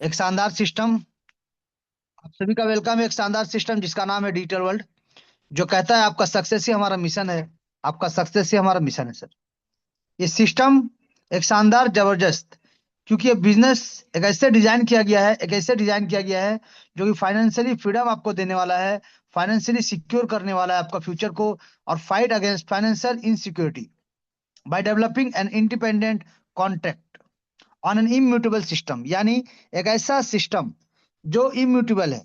एक शानदार सिस्टम। आप सभी का वेलकम है। एक शानदार सिस्टम जिसका नाम है डिजिटल वर्ल्ड, जो कहता है आपका सक्सेस ही हमारा मिशन है। आपका सक्सेस ही हमारा मिशन है सर। ये सिस्टम एक शानदार जबरदस्त, क्योंकि ये बिजनेस एक ऐसे डिजाइन किया गया है, एक ऐसे डिजाइन किया गया है जो कि फाइनेंशियली फ्रीडम आपको देने वाला है, फाइनेंशियली सिक्योर करने वाला है आपका फ्यूचर को, और fight against financial insecurity by developing an independent contract on an immutable system. यानी एक ऐसा सिस्टम जो इम्यूटेबल है,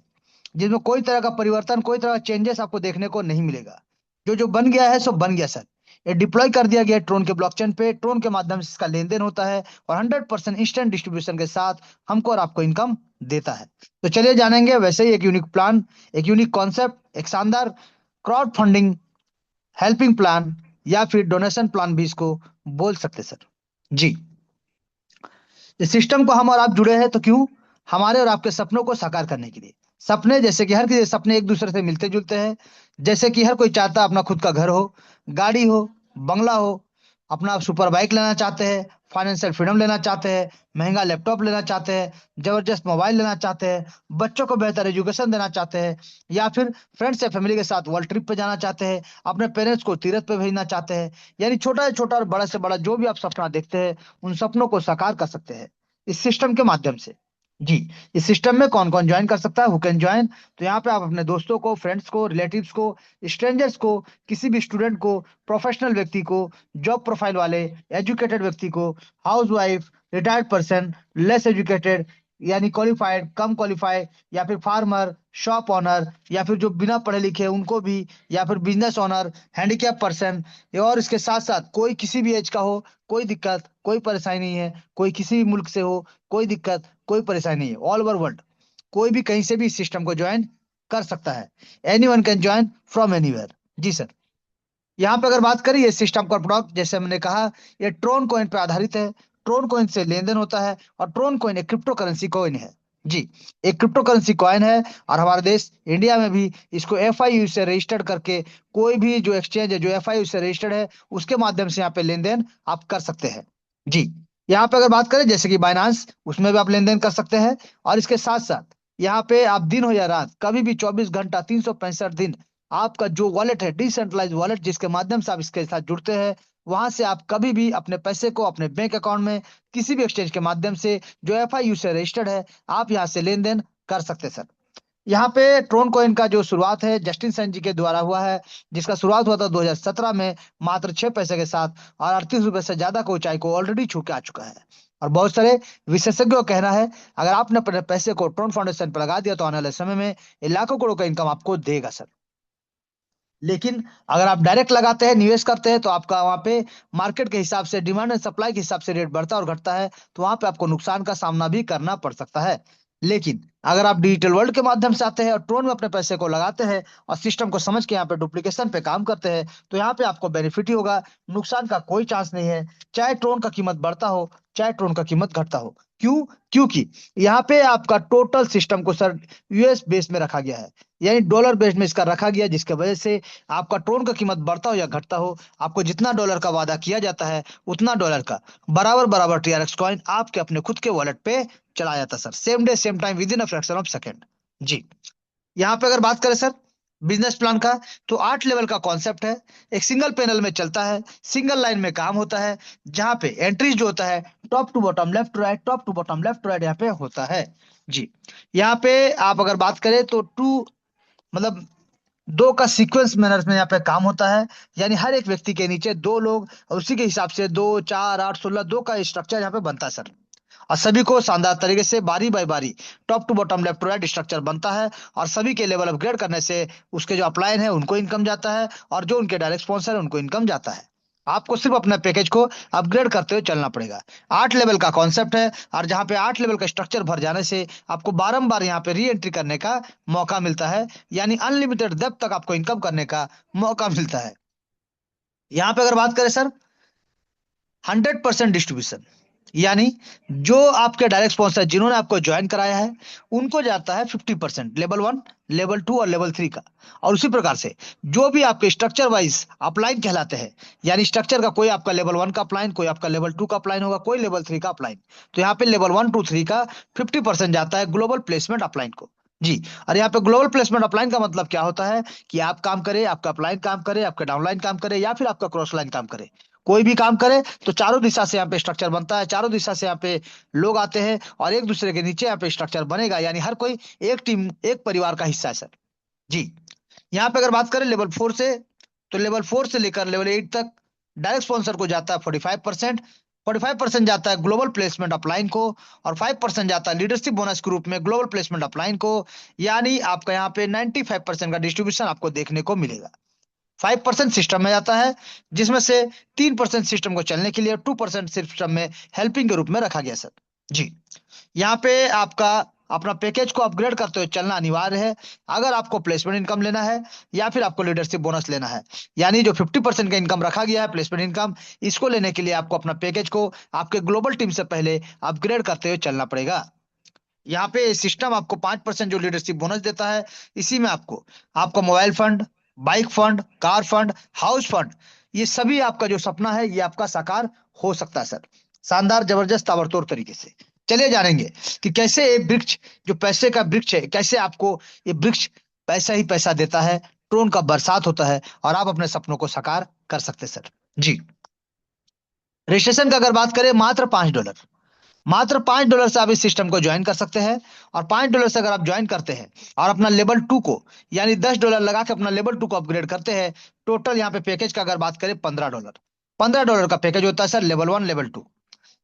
जिसमें कोई तरह का परिवर्तन, कोई तरह का चेंजेस आपको देखने को नहीं मिलेगा। जो जो बन गया है सो बन गया सर। ये डिप्लॉय कर दिया गया है ट्रोन के ब्लॉकचेन पे। ट्रोन के माध्यम से इसका लेन देन होता है और 100% इंस्टेंट डिस्ट्रीब्यूशन के साथ हमको और आपको इनकम देता है। तो चलिए जानेंगे वैसे ही एक यूनिक प्लान, एक यूनिक कॉन्सेप्ट, एक शानदार क्राउड फंडिंग हेल्पिंग प्लान, या फिर डोनेशन प्लान भी इसको बोल सकते सर। जी, इस सिस्टम को हम और आप जुड़े हैं तो क्यों? हमारे और आपके सपनों को साकार करने के लिए। सपने, जैसे कि हर किसी के सपने एक दूसरे से मिलते जुलते हैं। जैसे कि हर कोई चाहता है अपना खुद का घर हो, गाड़ी हो, बंगला हो, अपना सुपर बाइक लेना चाहते हैं, फाइनेंशियल फ्रीडम लेना चाहते हैं, महंगा लैपटॉप लेना चाहते हैं, जबरदस्त मोबाइल लेना चाहते हैं, बच्चों को बेहतर एजुकेशन देना चाहते हैं, या फिर फ्रेंड्स या फैमिली के साथ वर्ल्ड ट्रिप पे जाना चाहते हैं, अपने पेरेंट्स को तीरथ पे भेजना चाहते हैं। यानी छोटा से छोटा और बड़ा से बड़ा जो भी आप सपना देखते हैं, उन सपनों को साकार कर सकते हैं इस सिस्टम के माध्यम से। जी, इस सिस्टम में कौन कौन ज्वाइन कर सकता है, हु कैन ज्वाइन? तो यहाँ पे आप अपने दोस्तों को, फ्रेंड्स को, रिलेटिव्स को, स्ट्रेंजर्स को, किसी भी स्टूडेंट को, प्रोफेशनल व्यक्ति को, जॉब प्रोफाइल वाले, एजुकेटेड व्यक्ति को, house wife, retired person, less educated यानी क्वालिफाइड, कम क्वालिफाइड, या फिर फार्मर, शॉप ऑनर, या फिर जो बिना पढ़े लिखे उनको भी, या फिर बिजनेस ओनर, हैंडीकैप पर्सन, और इसके साथ साथ कोई किसी भी एज का हो, कोई दिक्कत, कोई परेशानी नहीं है, कोई किसी भी मुल्क से हो, कोई दिक्कत, कोई परेशानी नहीं है, ऑल ओवर वर्ल्ड कोई भी कहीं से भी इस सिस्टम को ज्वाइन कर सकता है। Anyone can join from anywhere. जी सर। यहाँ पे अगर बात करें ये सिस्टम का प्रोडक्ट, जैसे हमने कहा, ये ट्रोन कॉइन पर आधारित है। ट्रोन कॉइन से लेन देन होता है, और ट्रोन कॉइन एक क्रिप्टो करेंसी कॉइन है। जी, एक क्रिप्टो करेंसी कॉइन है, और हमारे देश इंडिया में भी इसको एफआईयू से रजिस्टर्ड करके, कोई भी जो एक्सचेंज है जो एफआईयू से रजिस्टर्ड है, उसके माध्यम से यहाँ पे लेन देन आप कर सकते हैं। जी, यहाँ पे अगर बात करें जैसे कि बाइनांस, उसमें भी आप लेन देन कर सकते हैं। और इसके साथ साथ यहाँ पे आप दिन हो या रात, कभी भी 24 घंटा 365 दिन आपका जो वॉलेट है, डिसेंट्रलाइज वॉलेट, जिसके माध्यम से आप इसके साथ जुड़ते हैं, वहां से आप कभी भी अपने पैसे को अपने बैंक अकाउंट में किसी भी एक्सचेंज के माध्यम से जो एफआईयू से रजिस्टर्ड है, आप यहाँ से लेन देन कर सकते हैं सर। यहाँ पे ट्रोन कॉइन का जो शुरुआत है जस्टिन सन जी के द्वारा हुआ है, जिसका शुरुआत हुआ था 2017 में, मात्र 6 पैसे के साथ, और 38 रुपए से ज्यादा की ऊंचाई को ऑलरेडी छू के आ चुका है। और बहुत सारे विशेषज्ञों का कहना है, अगर आपने अपने पैसे को ट्रोन फाउंडेशन पर लगा दिया तो आने वाले समय में ये लाखों करोड़ का इनकम आपको देगा सर। लेकिन अगर आप डायरेक्ट लगाते हैं, निवेश करते हैं, तो आपका वहां पे मार्केट के हिसाब से, डिमांड एंड सप्लाई के हिसाब से रेट बढ़ता और घटता है, तो वहां पे आपको नुकसान का सामना भी करना पड़ सकता है। लेकिन अगर आप डिजिटल वर्ल्ड के माध्यम से आते हैं और ट्रोन में अपने पैसे को लगाते हैं और सिस्टम को समझ के यहाँ पे डुप्लीकेशन पे काम करते हैं, तो यहाँ पे आपको बेनिफिट ही होगा। नुकसान का कोई चांस नहीं है, चाहे ट्रोन का कीमत बढ़ता हो, चाहे ट्रोन का कीमत घटता हो। क्यों? क्योंकि यहाँ पे आपका टोटल सिस्टम को सर यूएस बेस में रखा गया है, यानी डॉलर बेस में इसका रखा गया, जिसके वजह से आपका ट्रोन का कीमत बढ़ता हो या घटता हो, आपको जितना डॉलर का वादा किया जाता है, उतना डॉलर का बराबर बराबर टीआरएक्स कॉइन आपके अपने खुद के वॉलेट पे चला जाता है sir, same day same time, within a fraction of second. जी, यहाँ पे अगर बात करें सर बिजनेस प्लान का, तो 8 लेवल का कॉन्सेप्ट है। एक सिंगल पैनल में चलता है, सिंगल लाइन में काम होता है, जहाँ पे एंट्रीज जो होता है top to bottom, left to right, top to bottom, left to right यहाँ पे होता है। जी, यहाँ पे आप अगर बात करें तो टू, मतलब दो का सीक्वेंस मैनर में यहाँ पे काम होता है। यानी हर एक व्यक्ति के नीचे दो लोग, और उसी के हिसाब से 2 4 8 16 दो का स्ट्रक्चर यहाँ पे बनता है सर। और सभी को शानदार तरीके से बारी बाय बारी top to bottom, left to right structure बनता है, और सभी के लेवल अपग्रेड करने से उसके जो अपलाइन है उनको इनकम जाता है, और जो उनके डायरेक्ट स्पॉन्सर है उनको इनकम जाता है। आपको सिर्फ अपना पैकेज को अपग्रेड करते हुए चलना पड़ेगा। 8 लेवल का कॉन्सेप्ट है, और जहाँ पे 8 लेवल का स्ट्रक्चर भर जाने से आपको बारंबार यहाँ पे री एंट्री करने का मौका मिलता है, यानी अनलिमिटेड डेप्थ तक आपको इनकम करने का मौका मिलता है। यहाँ पे अगर बात करें सर 100% डिस्ट्रीब्यूशन, यानी जो आपके डायरेक्ट स्पॉन्सर जिन्होंने आपको ज्वाइन कराया है उनको जाता है 50%, लेवल 1, लेवल 2 और लेवल 3 का। और उसी प्रकार से जो भी आपके स्ट्रक्चर वाइज अपलाइन कहलाते हैं, यानी स्ट्रक्चर का कोई आपका लेवल 1 का अपलाइन, कोई आपका लेवल 2 का अपलाइन होगा, कोई लेवल 3 का अपलाइन। तो यहाँ पे लेवल 1 2 3 का 50% जाता है ग्लोबल प्लेसमेंट अपलाइन को। जी। और यहाँ पे ग्लोबल प्लेसमेंट अपलाइन का मतलब क्या होता है कि आप काम करें, आपका अपलाइन काम करे, आपका डाउनलाइन काम करे, या फिर आपका क्रॉस लाइन काम करे, कोई भी काम करे तो चारों दिशा से यहाँ पे स्ट्रक्चर बनता है, चारों दिशा से यहाँ पे लोग आते हैं और एक दूसरे के नीचे यहाँ पे स्ट्रक्चर बनेगा, यानी हर कोई एक टीम, एक परिवार का हिस्सा है सर। जी। यहाँ पे अगर बात करें लेवल 4 से, तो लेवल 4 से लेकर लेवल 8 तक डायरेक्ट स्पॉन्सर को जाता है 45%, 45% जाता है ग्लोबल प्लेसमेंट अपलाइन को, और 5% जाता है लीडरशिप बोनस ग्रुप में ग्लोबल प्लेसमेंट अपलाइन को। यानी आपका यहाँ पे 95% का डिस्ट्रीब्यूशन आपको देखने को मिलेगा। 5% सिस्टम में जाता है, जिसमें से 3% सिस्टम को चलने के लिए, 2% सिस्टम में हेल्पिंग के रूप में रखा गया सर। जी। यहाँ पे आपका अपना पैकेज को अपग्रेड करते हुए चलना अनिवार्य है, अगर आपको प्लेसमेंट इनकम लेना है या फिर आपको लीडरशिप बोनस लेना है। यानी जो 50% का इनकम रखा गया है प्लेसमेंट इनकम, इसको लेने के लिए आपको अपना पैकेज को आपके ग्लोबल टीम से पहले अपग्रेड करते हुए चलना पड़ेगा। यहाँ पे सिस्टम आपको 5% जो लीडरशिप बोनस देता है, इसी में आपको आपका mobile fund, bike fund, car fund, house fund, ये सभी आपका जो सपना है ये आपका साकार हो सकता है सर, शानदार, जबरदस्त, ताबड़तोड़ तरीके से। चलिए जानेंगे कि कैसे ये वृक्ष, जो पैसे का वृक्ष है, कैसे आपको ये वृक्ष पैसा ही पैसा देता है, ड्रोन का बरसात होता है और आप अपने सपनों को साकार कर सकते हैं सर। जी। रजिस्ट्रेशन का अगर बात करें, मात्र $5, मात्र $5 से आप इस सिस्टम को ज्वाइन कर सकते हैं। और $5 से अगर आप ज्वाइन करते हैं और अपना लेवल 2 को, यानी $10 लगा के अपना लेवल 2 को अपग्रेड करते हैं, टोटल यहाँ पे पैकेज का अगर बात करें $15, $15 का पैकेज होता है सर, लेवल 1 लेवल 2।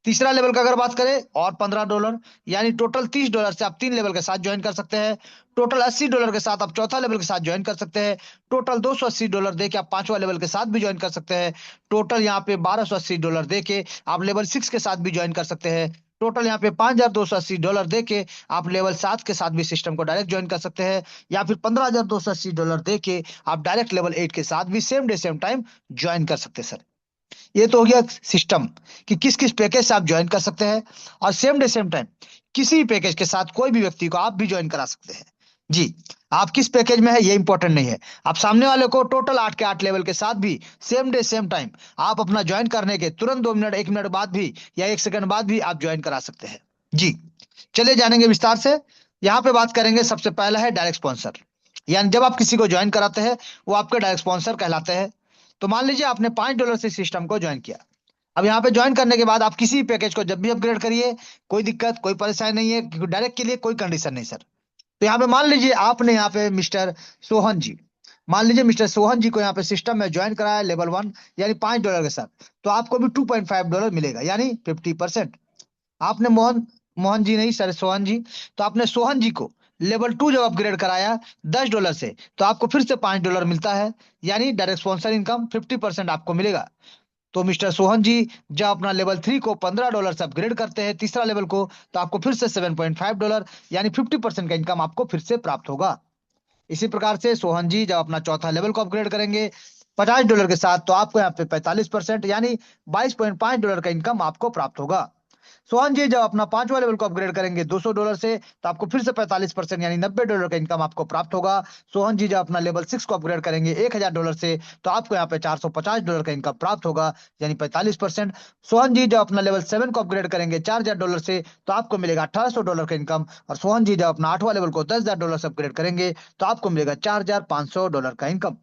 तीसरा लेवल का अगर बात करें और $15, यानी टोटल $30 से आप 3 लेवल के साथ ज्वाइन कर सकते हैं। टोटल $80 के साथ आप चौथा लेवल के साथ ज्वाइन कर सकते हैं। टोटल $280 दे के आप पांचवा लेवल के साथ भी ज्वाइन कर सकते हैं। टोटल यहाँ पे $1280 दे के आप लेवल 6 के साथ भी ज्वाइन कर सकते हैं। टोटल यहाँ पे $5280 दे के आप लेवल 7 के साथ भी सिस्टम को डायरेक्ट ज्वाइन कर सकते हैं, या फिर $15,280 दे के आप डायरेक्ट लेवल 8 के साथ भी same day same time join कर सकते हैं सर। ये तो हो गया सिस्टम कि किस किस पैकेज से आप ज्वाइन कर सकते हैं, और सेम डे सेम टाइम किसी भी पैकेज के साथ कोई भी व्यक्ति को आप भी ज्वाइन करा सकते हैं। जी। आप किस पैकेज में है ये इंपॉर्टेंट नहीं है, आप सामने वाले को टोटल 8 के 8 लेवल के साथ भी सेम डे सेम टाइम आप अपना ज्वाइन करने के तुरंत 2 मिनट 1 मिनट बाद भी या 1 सेकंड बाद भी आप ज्वाइन करा सकते हैं। जी। चलिए जानेंगे विस्तार से। यहाँ पे बात करेंगे, सबसे पहला है डायरेक्ट स्पॉन्सर, यानी जब आप किसी को ज्वाइन कराते हैं वो आपके डायरेक्ट स्पॉन्सर कहलाते हैं। तो मान लीजिए आपने $5 से सिस्टम को ज्वाइन किया। अब यहाँ पे ज्वाइन करने के बाद आप किसी पैकेज को जब भी अपग्रेड करिए, कोई दिक्कत, कोई परेशानी नहीं है, क्योंकि डायरेक्ट के लिए कोई कंडीशन नहीं सर। तो यहाँ पे मान लीजिए आपने यहाँ पे मिस्टर सोहन जी, मान लीजिए मिस्टर सोहन जी को यहाँ पे सिस्टम में ज्वाइन कराया लेवल 1, यानी $5 के साथ, तो आपको भी $2.5 मिलेगा, यानी 50%। आपने मोहन मोहन जी नहीं सर, सोहन जी, तो आपने सोहन जी को लेवल 2 जब अपग्रेड कराया $10 से, तो आपको फिर से $5 मिलता है, यानी डायरेक्ट स्पॉन्सर इनकम 50% आपको मिलेगा। तो मिस्टर सोहन जी जब अपना लेवल 3 को $15 से अपग्रेड करते हैं, तीसरा लेवल को, तो आपको फिर से $7.5, यानी 50% का इनकम आपको फिर से प्राप्त होगा। इसी प्रकार से सोहन जी जब अपना चौथा लेवल को अपग्रेड करेंगे $50 के साथ, तो आपको यहाँ पे 45%, यानी $22.5 का इनकम आपको प्राप्त होगा। सोहन जी जब अपना पांचवा लेवल को अपग्रेड करेंगे $200 से, तो आपको फिर से 45%, यानी $90 का इनकम आपको प्राप्त होगा। सोहन जी जब अपना लेवल 6 को अपग्रेड करेंगे $1000 से, तो आपको यहाँ पे $450 का इनकम प्राप्त होगा, यानी 45%। सोहन जी जब अपना लेवल 7 को अपग्रेड करेंगे $4000 से, तो आपको मिलेगा $1800 का इनकम। और सोहन जी जब अपना आठवां लेवल को $10000 से अपग्रेड करेंगे, तो आपको मिलेगा $4500 का इनकम।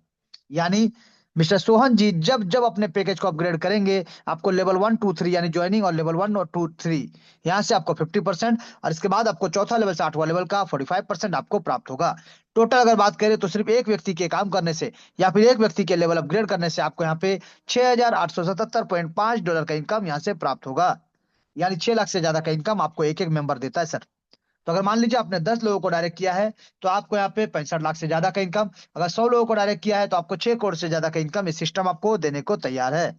यानी मिस्टर सोहन जी जब जब अपने पैकेज को अपग्रेड करेंगे, आपको लेवल 1 2 3 यानी ज्वाइनिंग और लेवल 1 और 2 3, यहाँ से आपको 50%, और इसके बाद आपको चौथा लेवल से आठवां लेवल का 45% आपको प्राप्त होगा। टोटल अगर बात करें तो सिर्फ एक व्यक्ति के काम करने से या फिर एक व्यक्ति के लेवल अपग्रेड करने से आपको यहाँ पे $6877.5 का इनकम यहाँ से प्राप्त होगा, यानी 6 लाख से ज्यादा का इनकम आपको एक एक मेंबर देता है सर। तो अगर मान लीजिए आपने 10 लोगों को डायरेक्ट किया है, तो आपको यहाँ पे 65 लाख से ज्यादा का इनकम। अगर 100 लोगों को डायरेक्ट किया है, तो आपको 6 करोड़ से ज्यादा का इनकम इस सिस्टम आपको देने को तैयार है।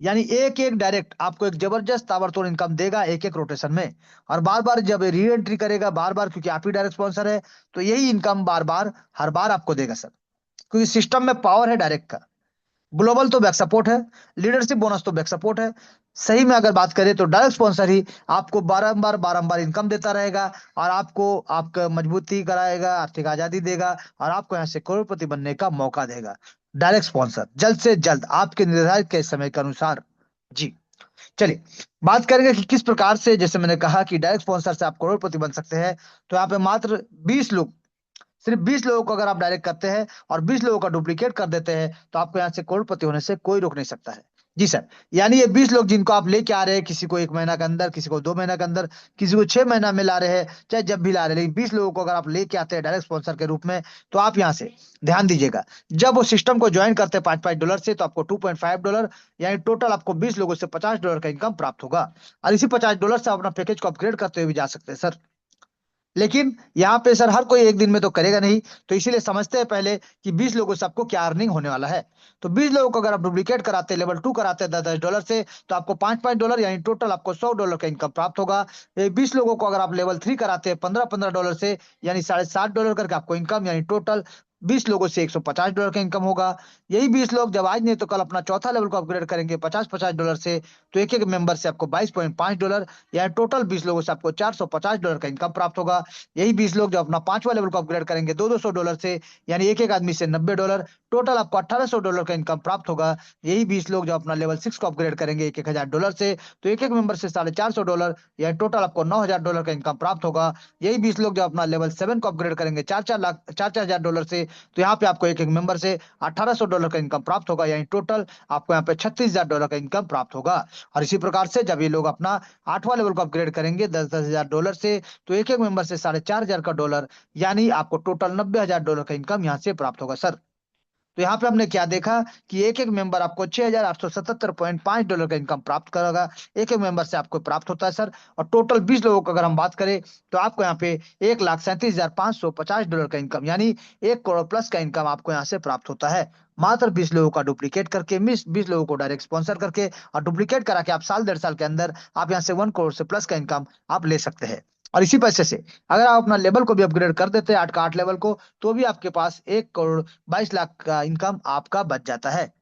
यानी एक एक डायरेक्ट आपको एक जबरदस्त ताबड़तोड़ इनकम देगा एक एक रोटेशन में। और बार बार जब री एंट्री करेगा, बार बार, क्योंकि आप ही डायरेक्ट स्पॉन्सर है, तो यही इनकम बार बार हर बार आपको देगा सर, क्योंकि सिस्टम में पावर है डायरेक्ट का। ग्लोबल तो बैक सपोर्ट है, लीडरशिप बोनस तो बैक सपोर्ट है। सही में अगर बात करें तो डायरेक्ट स्पॉन्सर ही आपको बारंबार बारंबार इनकम देता रहेगा, और आपको आपका मजबूती कराएगा, आर्थिक आजादी देगा, और आपको यहाँ से करोड़पति बनने का मौका देगा। डायरेक्ट स्पॉन्सर जल्द से जल्द आपके निर्धारित के समय के अनुसार। जी। चलिए, बात करेंगे कि किस प्रकार से, जैसे मैंने कहा कि डायरेक्ट स्पॉन्सर से आप करोड़पति बन सकते हैं। तो यहाँ पे मात्र 20 लोग, सिर्फ 20 लोगों को अगर आप डायरेक्ट करते हैं और 20 लोगों का डुप्लीकेट कर देते हैं, तो आपको यहाँ से करोड़पति होने से कोई रोक नहीं सकता है। जी सर। यानी ये 20 लोग जिनको आप लेके आ रहे हैं, किसी को 1 महीना के अंदर, किसी को 2 महीना के अंदर, किसी को 6 महीना में ला रहे हैं, चाहे जब भी ला रहे हैं, लेकिन 20 लोगों को अगर आप लेके आते हैं डायरेक्ट स्पॉन्सर के रूप में, तो आप यहाँ से ध्यान दीजिएगा, जब वो सिस्टम को ज्वाइन करते हैं $5 से, तो आपको $2.5, यानी टोटल आपको 20 लोगों से $50 का इनकम प्राप्त होगा। और इसी $50 से आप अपना पैकेज को अपग्रेड करते हुए भी जा सकते हैं सर। लेकिन यहाँ पे सर हर कोई एक दिन में तो करेगा नहीं, तो इसीलिए समझते हैं पहले कि 20 लोगों से आपको क्या अर्निंग होने वाला है। तो 20 लोगों को अगर आप डुप्लीकेट कराते हैं, लेवल 2 कराते हैं $10 से, तो आपको $5 यानी टोटल आपको $100 का इनकम प्राप्त होगा। 20 लोगों को अगर आप लेवल 3 कराते हैं $15 से, यानी $60 करके आपको इनकम, यानी टोटल 20 लोगों से $150 का इनकम होगा। यही 20 लोग जब आज नहीं तो कल अपना चौथा लेवल को अपग्रेड करेंगे 50-50 डॉलर से, तो एक एक मेंबर से आपको $22.5, यानी टोटल 20 लोगों से आपको $450 का इनकम प्राप्त होगा। यही 20 लोग जो अपना पांचवा लेवल को अपग्रेड करेंगे 200-200 डॉलर से, यानी एक एक आदमी से $90, टोटल आपको $1800 का इनकम प्राप्त होगा। यही 20 लोग जो अपना लेवल 6 को अपग्रेड करेंगे $1000 से, तो एक एक मेंबर से $450, यानी टोटल आपको $9000 का इनकम प्राप्त होगा। यही 20 लोग जो अपना लेवल 7 को अपग्रेड करेंगे 4-4 हजार डॉलर से, तो यहाँ पे आपको एक एक मेंबर से $1800 का इनकम प्राप्त होगा, यानी टोटल आपको यहाँ पे $36,000 का इनकम प्राप्त होगा। और इसी प्रकार से जब ये लोग अपना 8वां लेवल को अपग्रेड करेंगे 10-10 हजार डॉलर से, तो एक एक मेंबर से $4500 का डॉलर, यानी आपको टोटल $90,000 का इनकम यहाँ से प्राप्त होगा सर। तो यहाँ पे हमने क्या देखा कि एक एक मेंबर आपको $6,877.5 का इनकम प्राप्त करेगा, एक एक मेंबर से आपको प्राप्त होता है सर। और टोटल 20 लोगों को अगर हम बात करें, तो आपको यहाँ पे $1,37,550 का इनकम, यानी 1 करोड़ प्लस का इनकम आपको यहाँ से प्राप्त होता है। मात्र 20 लोगों का डुप्लीकेट करके, मिस 20 लोगों को डायरेक्ट स्पॉन्सर करके और डुप्लीकेट करा के, आप साल 1.5 साल के अंदर आप यहाँ से 1 करोड़ से प्लस का इनकम आप ले सकते हैं। और इसी पैसे से अगर आप अपना लेवल को भी अपग्रेड कर देते हैं 8 का 8 लेवल को, तो भी आपके पास 1 करोड़ 22 लाख का इनकम आपका बच जाता है।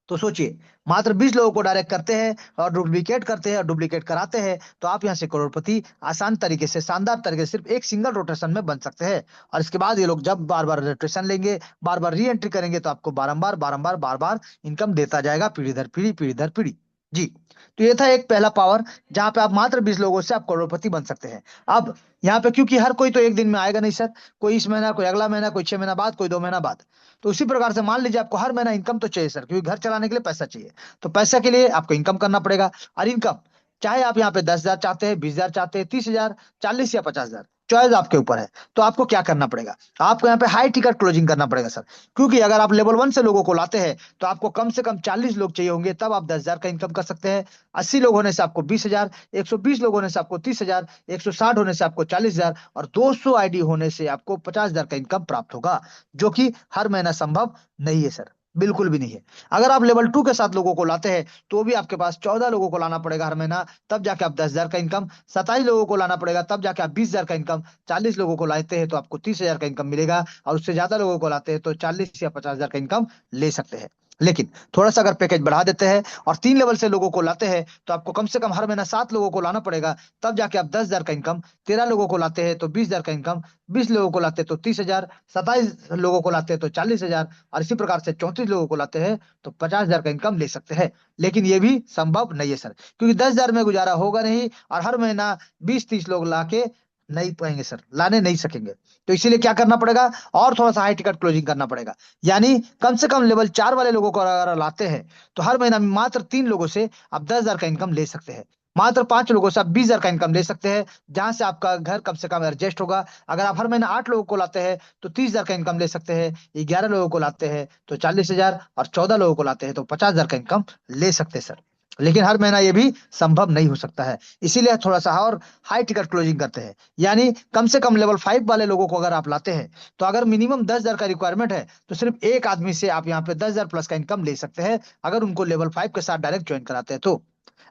तो सोचिए, मात्र 20 लोगों को डायरेक्ट करते हैं और डुप्लीकेट करते हैं और डुप्लीकेट कराते हैं, तो आप यहाँ से करोड़पति आसान तरीके से, शानदार तरीके से, सिर्फ एक सिंगल रोटेशन में बन सकते हैं। और इसके बाद ये लोग जब बार बार रोटेशन लेंगे, बार बार री एंट्री करेंगे, तो आपको बारंबार बारंबार बार बार इनकम देता जाएगा, पीढ़ी दर पीढ़ी, पीढ़ी दर पीढ़ी। जी। तो ये था एक पहला पावर, जहां पे आप मात्र 20 लोगों से आप करोड़पति बन सकते हैं। अब यहाँ पे क्योंकि हर कोई तो एक दिन में आएगा नहीं सर, कोई इस महीना, कोई अगला महीना, कोई 6 महीना बाद, कोई 2 महीना बाद। तो उसी प्रकार से मान लीजिए आपको हर महीना इनकम तो चाहिए सर, क्योंकि घर चलाने के लिए पैसा चाहिए। तो पैसा के लिए आपको इनकम करना पड़ेगा। और इनकम चाहे आप यहाँ पे 10,000 चाहते हैं, 20,000 चाहते हैं, 30,000, 40 या 50,000, चॉइस आपके ऊपर है। तो आपको क्या करना पड़ेगा, आपको यहाँ पे हाई टिकट क्लोजिंग करना पड़ेगा सर। क्योंकि अगर आप लेवल 1 से लोगों को लाते हैं, तो आपको कम से कम 40 लोग चाहिए होंगे, तब आप 10,000 का इनकम कर सकते हैं। 80 लोग होने से आपको 20,000, 120 लोग होने से आपको 30,000, 160 होने से आपको 40,000, और 200 आईडी होने से आपको 50,000 का इनकम प्राप्त होगा, जो कि हर महीना संभव नहीं है सर, बिल्कुल भी नहीं है। अगर आप लेवल 2 के साथ लोगों को लाते हैं, तो भी आपके पास 14 लोगों को लाना पड़ेगा हर महीना, तब जाके आप 10,000 का इनकम, 27 लोगों को लाना पड़ेगा, तब जाके आप 20,000 का इनकम, 40 लोगों को लाते हैं तो आपको 30,000 का इनकम मिलेगा, और उससे ज्यादा लोगों को लाते हैं तो 40 या 50,000 का इनकम ले सकते हैं। लेकिन थोड़ा सा अगर पैकेज बढ़ा देते हैं और 3 लेवल से लोगों को लाते हैं, तो आपको कम से कम हर महीना 7 लोगों को लाना पड़ेगा, तब जाके आप 10,000 का इनकम, 13 लोगों को लाते हैं तो 20,000 का इनकम, 20 लोगों को लाते हैं तो 30,000, 27 लोगों को लाते हैं तो 40,000, और इसी प्रकार से 34 लोगों को लाते हैं तो 50,000 का इनकम ले सकते हैं। लेकिन ये भी संभव नहीं है सर, क्योंकि 10,000 में गुजारा होगा नहीं, और हर महीना 20-30 लोग लाके नहीं पाएंगे सर, लाने नहीं सकेंगे। तो इसीलिए क्या करना पड़ेगा, और थोड़ा सा हाई टिकट क्लोजिंग करना पड़ेगा। यानी कम से कम लेवल 4 वाले लोगों को अगर लाते हैं, तो हर महीना में मात्र 3 लोगों से आप 10,000 का इनकम ले सकते हैं। मात्र 5 लोगों से आप 20,000 का इनकम ले सकते हैं, जहां से आपका घर कम से कम एडजस्ट होगा। अगर आप हर महीना 8 लोगों को लाते हैं, तो 30,000 का इनकम ले सकते हैं, 11 लोगों को लाते हैं तो 40,000, और 14 लोगों को लाते हैं तो 50,000 का इनकम ले सकते हैं सर। लेकिन हर महीना ये भी संभव नहीं हो सकता है, इसीलिए थोड़ा सा और हाई टिकट क्लोजिंग करते हैं। यानी कम से कम लेवल 5 वाले लोगों को अगर आप लाते हैं, तो अगर मिनिमम 10,000 का रिक्वायरमेंट है, तो सिर्फ एक आदमी से आप यहाँ पे 10,000 प्लस का इनकम ले सकते हैं, अगर उनको लेवल 5 के साथ डायरेक्ट ज्वाइन कराते हैं तो।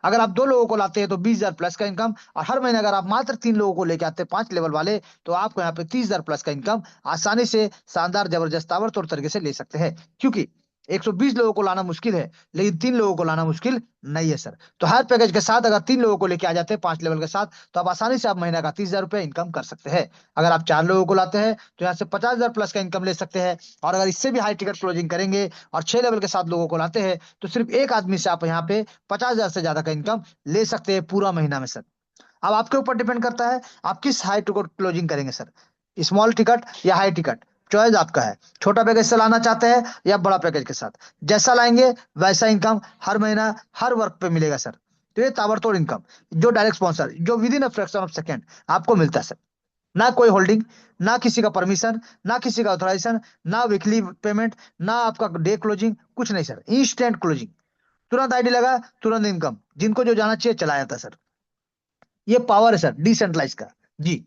अगर आप 2 लोगों को लाते हैं तो 20,000 प्लस का इनकम, और हर महीने अगर आप मात्र 3 लोगों को लेके आते हैं 5 लेवल वाले, तो आपको यहाँ पे 30,000 प्लस का इनकम आसानी से, शानदार, जबरदस्त, ताबड़तोड़ तरीके से ले सकते हैं। क्योंकि 120 लोगों को लाना मुश्किल है, लेकिन 3 लोगों को लाना मुश्किल नहीं है सर। तो हर पैकेज के साथ अगर 3 लोगों को लेके आ जाते हैं 5 लेवल के साथ, तो आप आसानी से आप महीना का 30,000 रुपये इनकम कर सकते हैं। अगर आप 4 लोगों को लाते हैं तो यहाँ से 50,000 प्लस का इनकम ले सकते हैं। और अगर इससे भी हाई टिकट क्लोजिंग करेंगे और 6 लेवल के साथ लोगों को लाते हैं, तो सिर्फ एक आदमी से आप यहाँ पे 50,000 से ज्यादा का इनकम ले सकते हैं पूरा महीना में सर। अब आपके ऊपर डिपेंड करता है आप किस हाई टिकट क्लोजिंग करेंगे सर, स्मॉल टिकट या हाई टिकट, चॉइस आपका है। छोटा पैकेज से लाना चाहते हैं या बड़ा पैकेज के साथ, जैसा लाएंगे वैसा इनकम हर महीना हर वर्क पे मिलेगा सर। तो ये ताबड़तोड़ इनकम, जो डायरेक्ट स्पॉन्सर, जो with in a fraction of second आपको मिलता है सर। ना कोई होल्डिंग, ना किसी का परमिशन, ना किसी का ऑथराइजेशन, ना वीकली पेमेंट, ना आपका डे क्लोजिंग, कुछ नहीं सर, इंस्टेंट क्लोजिंग। तुरंत आईडी लगा, तुरंत इनकम, जिनको जो जाना चाहिए चला जाता है सर। ये पावर है सर डिसेंट्रलाइज का। जी।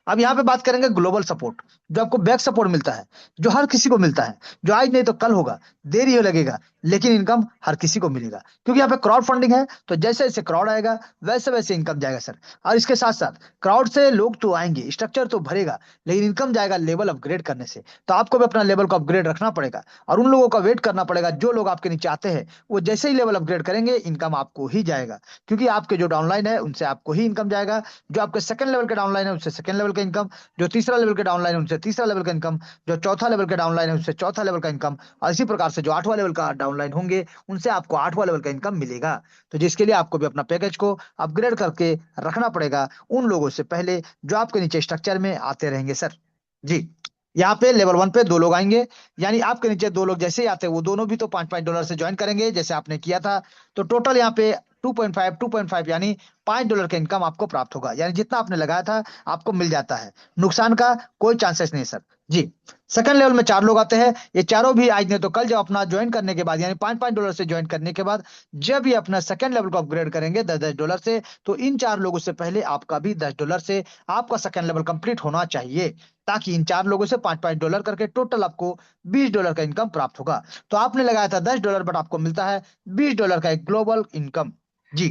अब यहाँ पे बात करेंगे ग्लोबल सपोर्ट, जो आपको बैक सपोर्ट मिलता है, जो हर किसी को मिलता है, जो आज नहीं तो कल होगा, देरी हो लगेगा, लेकिन इनकम हर किसी को मिलेगा, क्योंकि यहाँ पे क्राउड फंडिंग है। तो जैसे जैसे क्राउड आएगा वैसे वैसे इनकम जाएगा सर। और इसके साथ साथ क्राउड से लोग तो आएंगे, स्ट्रक्चर तो भरेगा, लेकिन इनकम जाएगा लेवल अपग्रेड करने से। तो आपको भी अपना लेवल को अपग्रेड रखना पड़ेगा और उन लोगों का वेट करना पड़ेगा जो लोग आपके नीचे आते हैं। वो जैसे ही लेवल अपग्रेड करेंगे इनकम आपको ही जाएगा, क्योंकि आपके जो डाउनलाइन है उनसे आपको ही इनकम जाएगा। जो आपके सेकंड लेवल के डाउनलाइन है उससे सेकंड लेवल का इनकम, जो तीसरा लेवल के डाउनलाइन है उनसे तीसरा लेवल का इनकम, जो चौथा लेवल के डाउनलाइन है उससे चौथा लेवल का इनकम, और इसी प्रकार से जो 8वां लेवल का डाउनलाइन होंगे उनसे आपको 8वां लेवल का इनकम मिलेगा। तो जिसके लिए आपको भी अपना पैकेज को अपग्रेड करके रखना पड़ेगा उन लोगों से पहले जो आपके नीचे स्ट्रक्चर में आते रहेंगे सर। जी। यहाँ पे लेवल 1 पे 2 लोग आएंगे, यानी आपके नीचे 2 लोग जैसे ही आते हैं वो दोनों भी तो $5 से ज्वाइन करेंगे जैसे आपने किया था। तो टोटल यहाँ पे 2.5 यानी $5 का इनकम आपको प्राप्त होगा, यानी जितना आपने लगाया था आपको मिल जाता है। नुकसान का कोई चांसेस नहीं सर। जी। सेकंड लेवल में 4 लोग आते हैं, ये चारों भी आज नहीं तो कल जब अपना ज्वाइन करने के बाद, यानी $5 से ज्वाइन करने के बाद जब ये अपना सेकंड लेवल को अपग्रेड करेंगे $10 से, तो इन 4 लोगों से पहले आपका भी $10 से आपका सेकंड लेवल कंप्लीट होना चाहिए, ताकि इन 4 लोगों से $5 करके टोटल आपको $20 का इनकम प्राप्त होगा। तो आपने लगाया था $10, बट आपको मिलता है $20 का एक ग्लोबल इनकम। जी।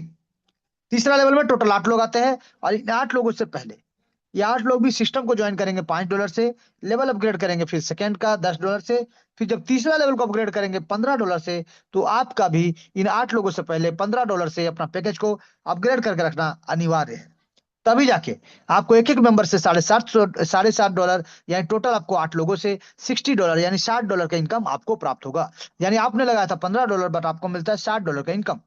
तीसरा लेवल में टोटल 8 लोग आते हैं, और इन 8 लोगों से पहले ये 8 लोग भी सिस्टम को ज्वाइन करेंगे $5 से, लेवल अपग्रेड करेंगे फिर सेकंड का $10 से, फिर जब तीसरा लेवल को अपग्रेड करेंगे $15 से, तो आपका भी इन 8 लोगों से पहले $15 से अपना पैकेज को अपग्रेड करके रखना अनिवार्य है। तभी जाके आपको एक एक मेंबर से $7.50 यानी टोटल आपको 8 लोगों से $60 यानी $60 का इनकम आपको प्राप्त होगा। यानी आपने लगाया था $15, बट आपको मिलता है $60 का इनकम।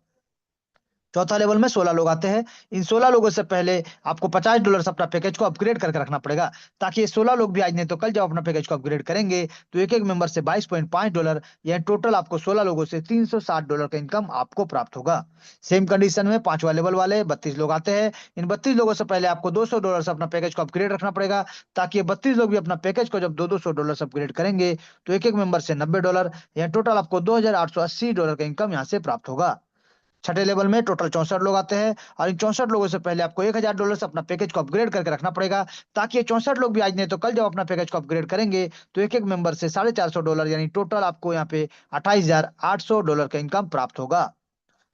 चौथा लेवल में 16 लोग आते हैं, इन 16 लोगों से पहले आपको $50 से अपना पैकेज को अपग्रेड करके रखना पड़ेगा, ताकि ये 16 लोग भी आज नहीं तो कल जब अपना पैकेज को अपग्रेड करेंगे तो एक एक मेंबर से $22.5 यानी टोटल आपको 16 लोगों से $360 का इनकम आपको प्राप्त होगा। सेम कंडीशन में 5वां लेवल वाले 32 लोग आते हैं, इन 32 लोगों से पहले आपको $200 से अपना पैकेज को अपग्रेड रखना पड़ेगा, ताकि ये 32 लोग भी अपना पैकेज को जब $200 से अपग्रेड करेंगे तो एक एक मेंबर से $90 यानी टोटल आपको $2,880 का इनकम यहाँ से प्राप्त होगा। छठे लेवल में टोटल 64 लोग आते हैं, और इन 64 लोगों से पहले आपको $1,000 से अपना पैकेज को अपग्रेड करके रखना पड़ेगा, ताकि ये 64 लोग भी आज नहीं तो कल जब अपना पैकेज को अपग्रेड करेंगे तो एक एक मेंबर से $450 यानी टोटल आपको यहाँ पे $28,800 का इनकम प्राप्त होगा।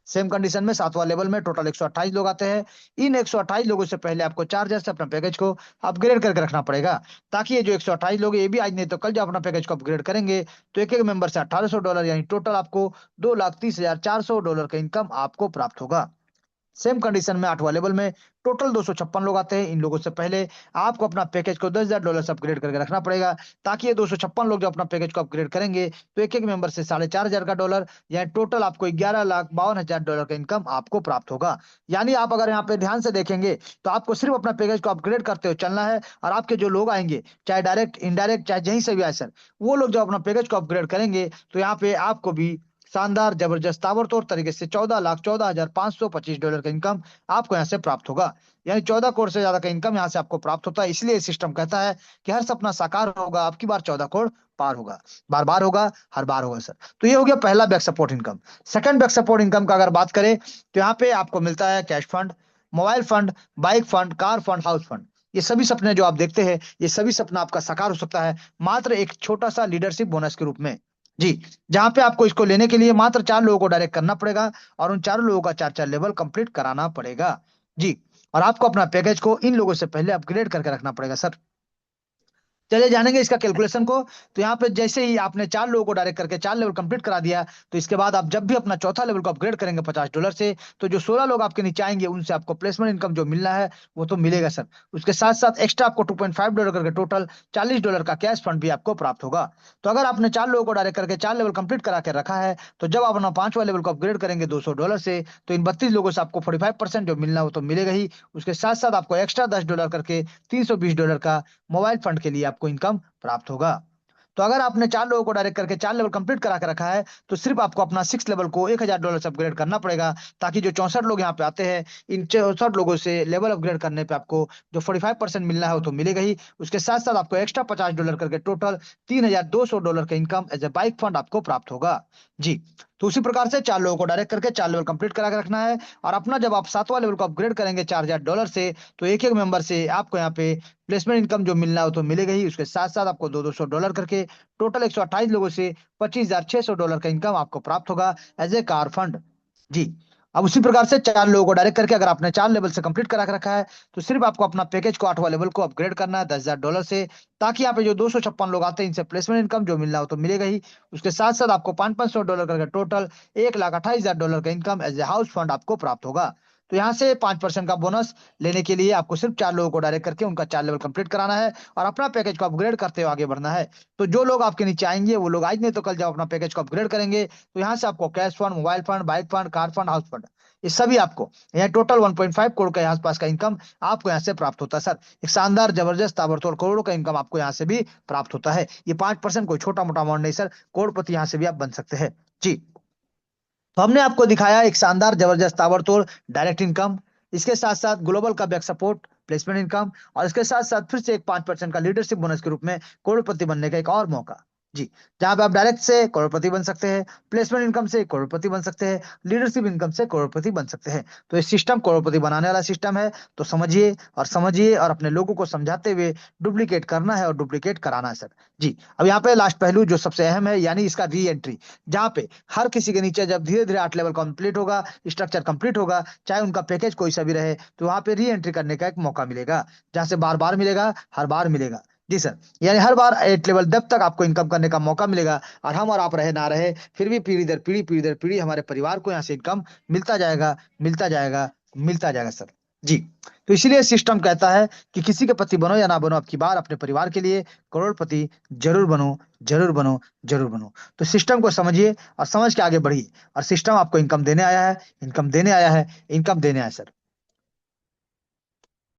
सेम कंडीशन में 7वां लेवल में टोटल 128 लोग आते हैं, इन 128 लोगों से पहले आपको 4,000 से अपना पैकेज को अपग्रेड करके रखना पड़ेगा, ताकि ये जो 128 लोग हैं ये भी आज नहीं तो कल जब अपना पैकेज को अपग्रेड करेंगे तो एक एक मेंबर से $1,800 यानी टोटल आपको $2,30,400 का इनकम आपको प्राप्त होगा। सेम कंडीशन में 8वां लेवल में टोटल 256 लोग आते हैं, इन लोगों से पहले आपको अपना पैकेज को $10,000 से अपग्रेड करके रखना पड़ेगा, ताकि ये 256 लोग जो अपना पैकेज को अपग्रेड करेंगे तो एक एक मेंबर से $4,500 का डॉलर यानी टोटल आपको $11,52,000 का इनकम आपको प्राप्त होगा। यानी आप अगर यहाँ पे ध्यान से देखेंगे तो आपको सिर्फ अपना पैकेज को अपग्रेड करते हुए चलना है, और आपके जो लोग आएंगे चाहे डायरेक्ट इनडायरेक्ट चाहे जहीं से भी आए सर, वो लोग जब अपना पैकेज को अपग्रेड करेंगे तो यहाँ पे आपको भी शानदार जबरदस्त ताबड़तोड़ तरीके से $14,14,525 का इनकम आपको यहाँ से प्राप्त होगा। यानी 14 करोड़ से ज्यादा का इनकम यहाँ से आपको प्राप्त होता है। इसलिए सिस्टम कहता है कि हर सपना साकार होगा, आपकी बार 14 करोड़ पार होगा, बार बार होगा, हर बार होगा सर। तो ये हो गया पहला back support income. Second back support income का अगर बात करें तो यहाँ पे आपको मिलता है cash fund, mobile fund, bike fund, car fund, house fund. ये सभी सपने जो आप देखते हैं ये सभी सपना आपका साकार हो सकता है मात्र एक छोटा सा लीडरशिप बोनस के रूप में। जी। जहां पे आपको इसको लेने के लिए मात्र 4 लोगों को डायरेक्ट करना पड़ेगा, और उन 4 लोगों का 4 4 लेवल कंप्लीट कराना पड़ेगा। जी। और आपको अपना पैकेज को इन लोगों से पहले अपग्रेड करके रखना पड़ेगा सर। चलिए जानेंगे इसका कैलकुलेशन को। तो यहाँ पे जैसे ही आपने 4 लोगों को डायरेक्ट करके 4 लेवल कंप्लीट करा दिया, तो इसके बाद आप जब भी अपना चौथा लेवल को अपग्रेड करेंगे $50 से, तो जो 16 लोग आपके नीचे आएंगे उनसे आपको प्लेसमेंट इनकम जो मिलना है वो तो मिलेगा सर। उसके साथ साथ एक्स्ट्रा आपको $2.5 करके टोटल $40 का कैश फंड भी आपको प्राप्त होगा। तो अगर आपने 4 लोगों को डायरेक्ट करके 4 लेवल कंप्लीट करा के रखा है, तो जब आप अपना 5वां लेवल को अपग्रेड करेंगे $200 से, तो इन 32 लोगों से आपको 45% जो मिलना है वो तो मिलेगा ही। उसके साथ साथ आपको एक्स्ट्रा $10 करके $320 का मोबाइल फंड के लिए आपको इनकम प्राप्त होगा। तो अगर आपने 4 लोगों को डायरेक्ट करके 4 लेवल कंप्लीट करा के रखा है, तो सिर्फ आपको अपना 6 लेवल को $1000 से अपग्रेड करना पड़ेगा, ताकि जो 64 लोग यहाँ पे आते हैं, इन 64 लोगों से लेवल अपग्रेड करने पे आपको जो 45% मिलना है वो तो मिलेगा ही। उसके साथ साथ आपको एक्स्ट्रा $50 करके टोटल $3200 का income as a bike fund आपको प्राप्त होगा। जी। तो उसी प्रकार से 4 लोगों को डायरेक्ट करके 4 लेवल कंप्लीट करा के रखना है, और अपना जब आप 7वां लेवल को अपग्रेड करेंगे $4000 से, तो एक एक मेंबर से आपको यहाँ पे प्लेसमेंट इनकम जो मिलना है वो तो मिलेगा ही। उसके साथ साथ आपको दो $200 करके टोटल 128 लोगों से $25600 का इनकम आपको प्राप्त होगा एज ए कार फंड। जी। अब उसी प्रकार से 4 लोगों को डायरेक्ट करके अगर आपने 4 लेवल से कंप्लीट करा के रखा है, तो सिर्फ आपको अपना पैकेज को 8वां लेवल को अपग्रेड करना है $10,000 से, ताकि यहाँ पे जो 256 लोग आते हैं इनसे प्लेसमेंट इनकम जो मिलना हो तो मिलेगा ही। उसके साथ साथ आपको $500 करके टोटल $1,28,000 का income as a house fund आपको प्राप्त होगा। तो यहाँ से 5% का बोनस लेने के लिए आपको सिर्फ 4 लोगों को डायरेक्ट करके उनका 4 लेवल कंप्लीट कराना है, और अपना पैकेज को अपग्रेड करते हुए आगे बढ़ना है। तो जो लोग आपके नीचे आएंगे वो लोग आज नहीं तो कल जब अपना पैकेज को अपग्रेड करेंगे, तो यहाँ से आपको cash fund, mobile fund, bike fund, car fund, house fund, ये सभी आपको यहाँ टोटल 1.5 करोड़ के आसपास का इनकम आपको यहाँ से प्राप्त होता है सर। एक शानदार जबरदस्त ताबड़तोड़ करोड़ों का इनकम आपको यहाँ से भी प्राप्त होता है। ये 5% कोई छोटा मोटा अमाउंट नहीं सर, करोड़पति यहाँ से भी आप बन सकते हैं। जी। तो हमने आपको दिखाया एक शानदार जबरदस्त ताबड़तोड़ डायरेक्ट इनकम, इसके साथ साथ ग्लोबल का बैक सपोर्ट, प्लेसमेंट इनकम, और इसके साथ साथ फिर से एक 5% का लीडरशिप बोनस के रूप में करोड़पति बनने का एक और मौका। जी। जहां पे आप डायरेक्ट से करोड़पति बन सकते हैं, प्लेसमेंट इनकम से करोड़पति बन सकते हैं, लीडरशिप इनकम से करोड़पति बन सकते हैं। तो ये सिस्टम करोड़पति बनाने वाला सिस्टम है। तो समझिए और अपने लोगों को समझाते हुए डुप्लीकेट करना है और डुप्लीकेट कराना है सर। जी। अब यहाँ पे लास्ट पहलू जो सबसे अहम है, यानी इसका री एंट्री, जहाँ पे हर किसी के नीचे जब धीरे धीरे 8 लेवल कंप्लीट होगा, स्ट्रक्चर कंप्लीट होगा, चाहे उनका पैकेज कोई सा भी रहे, तो वहां पे री एंट्री करने का एक मौका मिलेगा, जहां से बार बार मिलेगा, हर बार मिलेगा। जी सर। यानी हर बार 8 लेवल जब तक आपको इनकम करने का मौका मिलेगा, और हम और आप रहे ना रहे, फिर भी पीढ़ी दर पीढ़ी हमारे परिवार को यहाँ से इनकम मिलता जाएगा, मिलता जाएगा, मिलता जाएगा सर। जी। तो इसीलिए सिस्टम कहता है कि किसी के पति बनो या ना बनो, अब की बार अपने परिवार के लिए करोड़पति जरूर बनो, जरूर बनो, जरूर बनो। तो सिस्टम को समझिए और समझ के आगे बढ़िए, और सिस्टम आपको इनकम देने आया है, इनकम देने आया है, इनकम देने आया है सर।